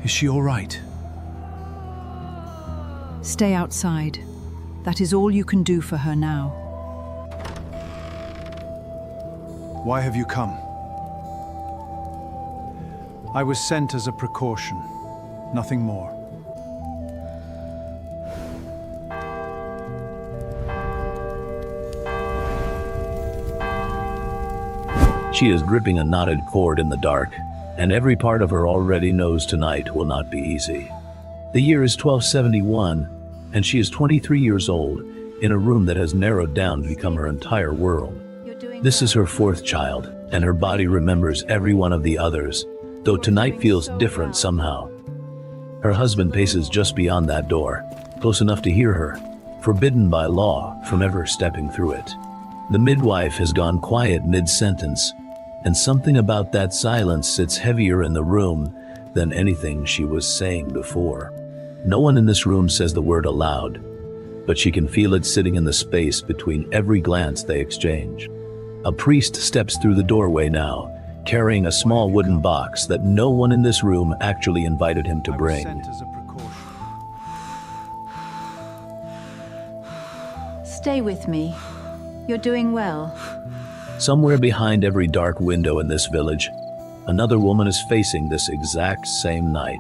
Is she all right? Stay outside. That is all you can do for her now. Why have you come? I was sent as a precaution, nothing more. She is gripping a knotted cord in the dark, and every part of her already knows tonight will not be easy. The year is 1271, and she is 23 years old, in a room that has narrowed down to become her entire world. This is her fourth child, and her body remembers every one of the others, though tonight feels different somehow. Her husband paces just beyond that door, close enough to hear her, forbidden by law from ever stepping through it. The midwife has gone quiet mid-sentence, and something about that silence sits heavier in the room than anything she was saying before. No one in this room says the word aloud, but she can feel it sitting in the space between every glance they exchange. A priest steps through the doorway now, carrying a small wooden box that no one in this room actually invited him to bring. I was sent as a precaution. Stay with me. You're doing well. Somewhere behind every dark window in this village, another woman is facing this exact same night.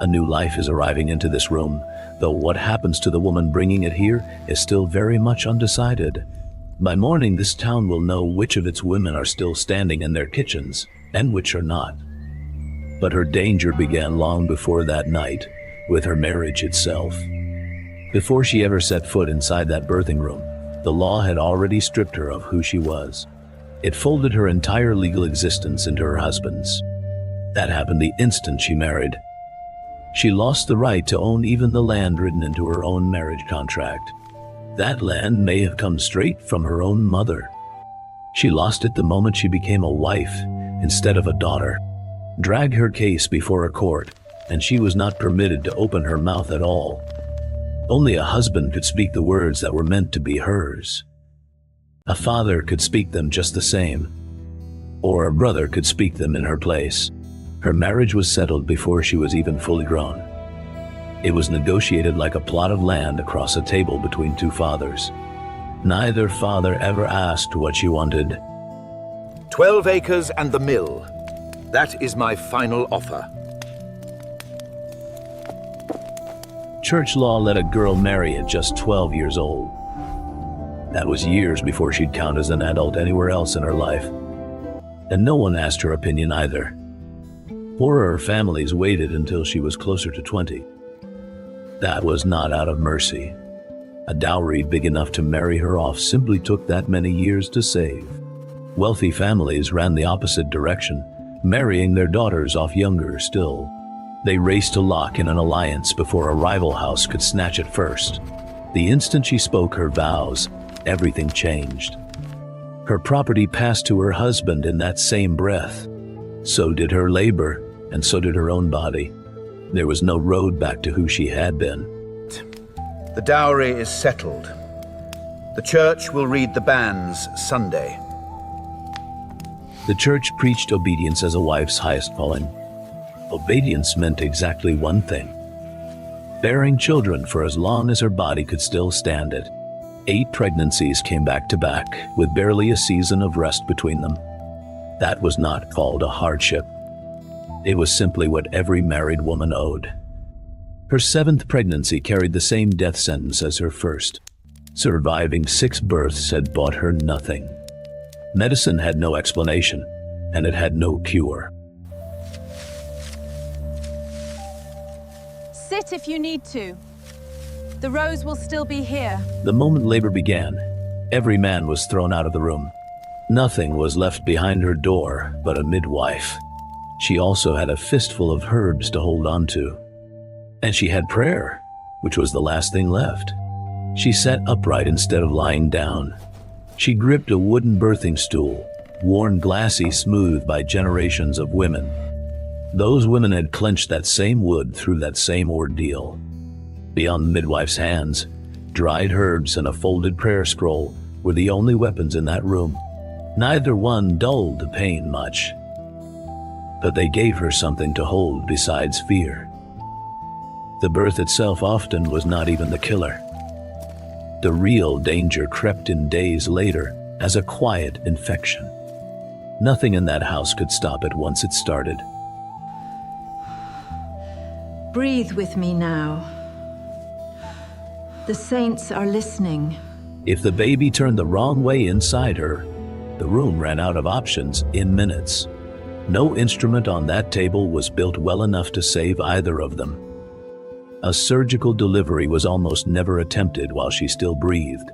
A new life is arriving into this room, though what happens to the woman bringing it here is still very much undecided. By morning, this town will know which of its women are still standing in their kitchens and which are not. But her danger began long before that night, with her marriage itself. Before she ever set foot inside that birthing room, the law had already stripped her of who she was. It folded her entire legal existence into her husband's. That happened the instant she married. She lost the right to own even the land written into her own marriage contract. That land may have come straight from her own mother. She lost it the moment she became a wife instead of a daughter. Drag her case before a court, and she was not permitted to open her mouth at all. Only a husband could speak the words that were meant to be hers. A father could speak them just the same, or a brother could speak them in her place. Her marriage was settled before she was even fully grown. It was negotiated like a plot of land across a table between two fathers. Neither father ever asked what she wanted. 12 acres and the mill. That is my final offer. Church law let a girl marry at just 12 years old. That was years before she'd count as an adult anywhere else in her life. And no one asked her opinion either. Poorer families waited until she was closer to 20. That was not out of mercy. A dowry big enough to marry her off simply took that many years to save. Wealthy families ran the opposite direction, marrying their daughters off younger still. They raced to lock in an alliance before a rival house could snatch it first. The instant she spoke her vows, everything changed. Her property passed to her husband in that same breath. So did her labor, and so did her own body. There was no road back to who she had been. The dowry is settled. The church will read the banns Sunday. The church preached obedience as a wife's highest calling. Obedience meant exactly one thing: bearing children for as long as her body could still stand it. 8 pregnancies came back to back, with barely a season of rest between them. That was not called a hardship. It was simply what every married woman owed. Her 7th pregnancy carried the same death sentence as her first. Surviving 6 births had bought her nothing. Medicine had no explanation, and it had no cure. Sit if you need to. The rose will still be here. The moment labor began, every man was thrown out of the room. Nothing was left behind her door but a midwife. She also had a fistful of herbs to hold on to. And she had prayer, which was the last thing left. She sat upright instead of lying down. She gripped a wooden birthing stool, worn glassy smooth by generations of women. Those women had clenched that same wood through that same ordeal. Beyond the midwife's hands, dried herbs and a folded prayer scroll were the only weapons in that room. Neither one dulled the pain much. but they gave her something to hold besides fear. The birth itself often was not even the killer. The real danger crept in days later as a quiet infection. Nothing in that house could stop it once it started. Breathe with me now. The saints are listening. If the baby turned the wrong way inside her, the room ran out of options in minutes. No instrument on that table was built well enough to save either of them. A surgical delivery was almost never attempted while she still breathed.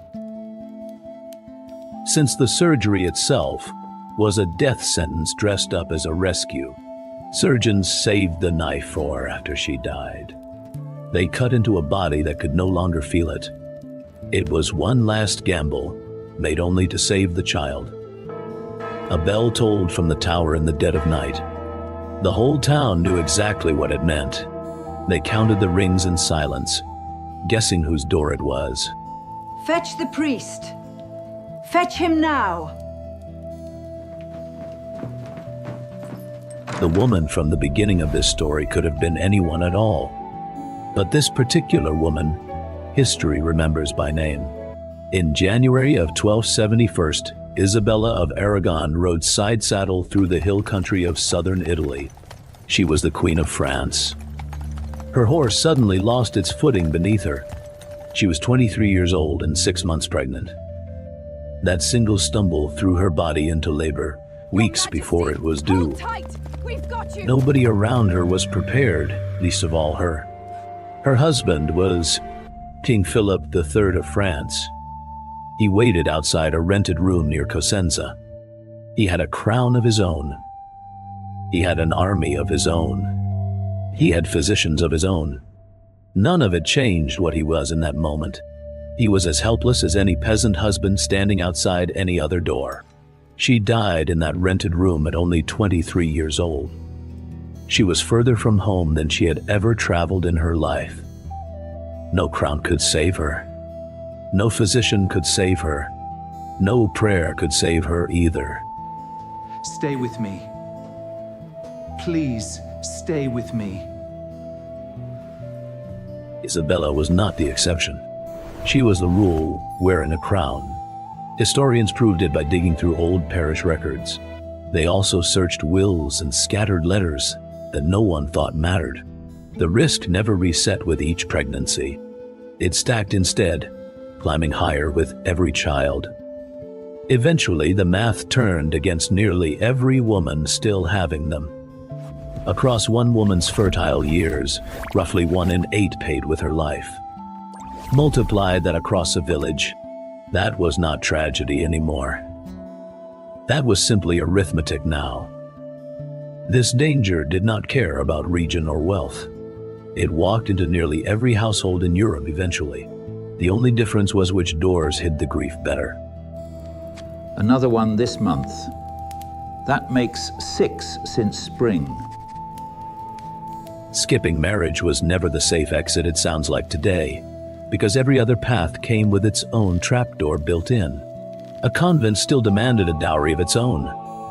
Since the surgery itself was a death sentence dressed up as a rescue, surgeons saved the knife for her after she died. They cut into a body that could no longer feel it. It was one last gamble, made only to save the child. A bell tolled from the tower in the dead of night. The whole town knew exactly what it meant. They counted the rings in silence, guessing whose door it was. Fetch the priest. Fetch him now. The woman from the beginning of this story could have been anyone at all. But this particular woman, history remembers by name. In January of 1271, Isabella of Aragon rode side-saddle through the hill country of southern Italy. She was the Queen of France. Her horse suddenly lost its footing beneath her. She was 23 years old and 6 months pregnant. That single stumble threw her body into labor, weeks before it was due. Nobody around her was prepared, least of all her. Her husband was King Philip III of France. He waited outside a rented room near Cosenza. He had a crown of his own. He had an army of his own. He had physicians of his own. None of it changed what he was in that moment. He was as helpless as any peasant husband standing outside any other door. She died in that rented room at only 23 years old. She was further from home than she had ever traveled in her life. No crown could save her. No physician could save her. No prayer could save her either. Stay with me. Please, stay with me. Isabella was not the exception. She was the rule, wearing a crown. Historians proved it by digging through old parish records. They also searched wills and scattered letters that no one thought mattered. The risk never reset with each pregnancy. It stacked instead, climbing higher with every child. Eventually, the math turned against nearly every woman still having them. Across one woman's fertile years, roughly 1 in 8 paid with her life. Multiply that across a village. That was not tragedy anymore. That was simply arithmetic now. This danger did not care about region or wealth. It walked into nearly every household in Europe eventually. The only difference was which doors hid the grief better. Another one this month. That makes 6 since spring. Skipping marriage was never the safe exit it sounds like today, because every other path came with its own trapdoor built in. A convent still demanded a dowry of its own,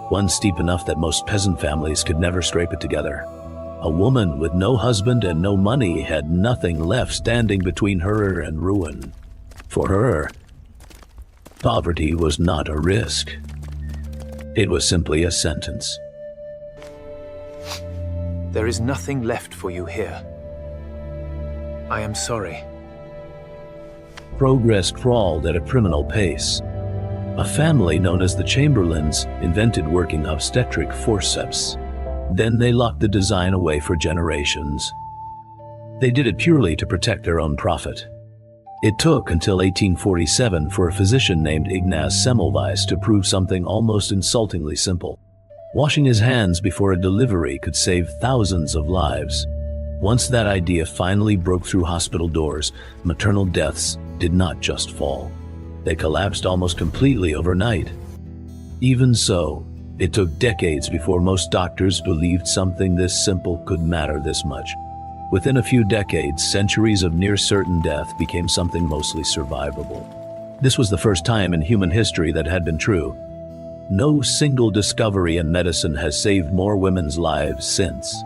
one steep enough that most peasant families could never scrape it together. A woman with no husband and no money had nothing left standing between her and ruin. For her, poverty was not a risk. It was simply a sentence. There is nothing left for you here. I am sorry. Progress crawled at a criminal pace. A family known as the Chamberlains invented working obstetric forceps. Then they locked the design away for generations. They did it purely to protect their own profit. It took until 1847 for a physician named Ignaz Semmelweis to prove something almost insultingly simple. Washing his hands before a delivery could save thousands of lives. Once that idea finally broke through hospital doors, maternal deaths did not just fall. They collapsed almost completely overnight. Even so, it took decades before most doctors believed something this simple could matter this much. Within a few decades, centuries of near-certain death became something mostly survivable. This was the first time in human history that had been true. No single discovery in medicine has saved more women's lives since.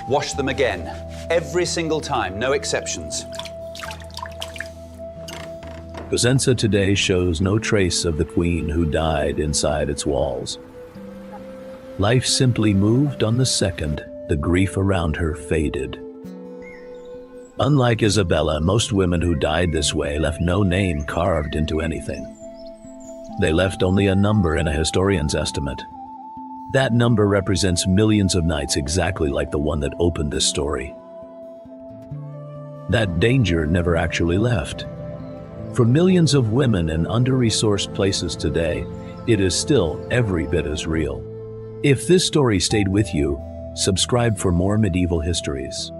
Wash them again. Every single time, no exceptions. Cosenza today shows no trace of the queen who died inside its walls. Life simply moved on the second the grief around her faded. Unlike Isabella, most women who died this way left no name carved into anything. They left only a number in a historian's estimate. That number represents millions of nights exactly like the one that opened this story. That danger never actually left. For millions of women in under-resourced places today, it is still every bit as real. If this story stayed with you, subscribe for more medieval histories.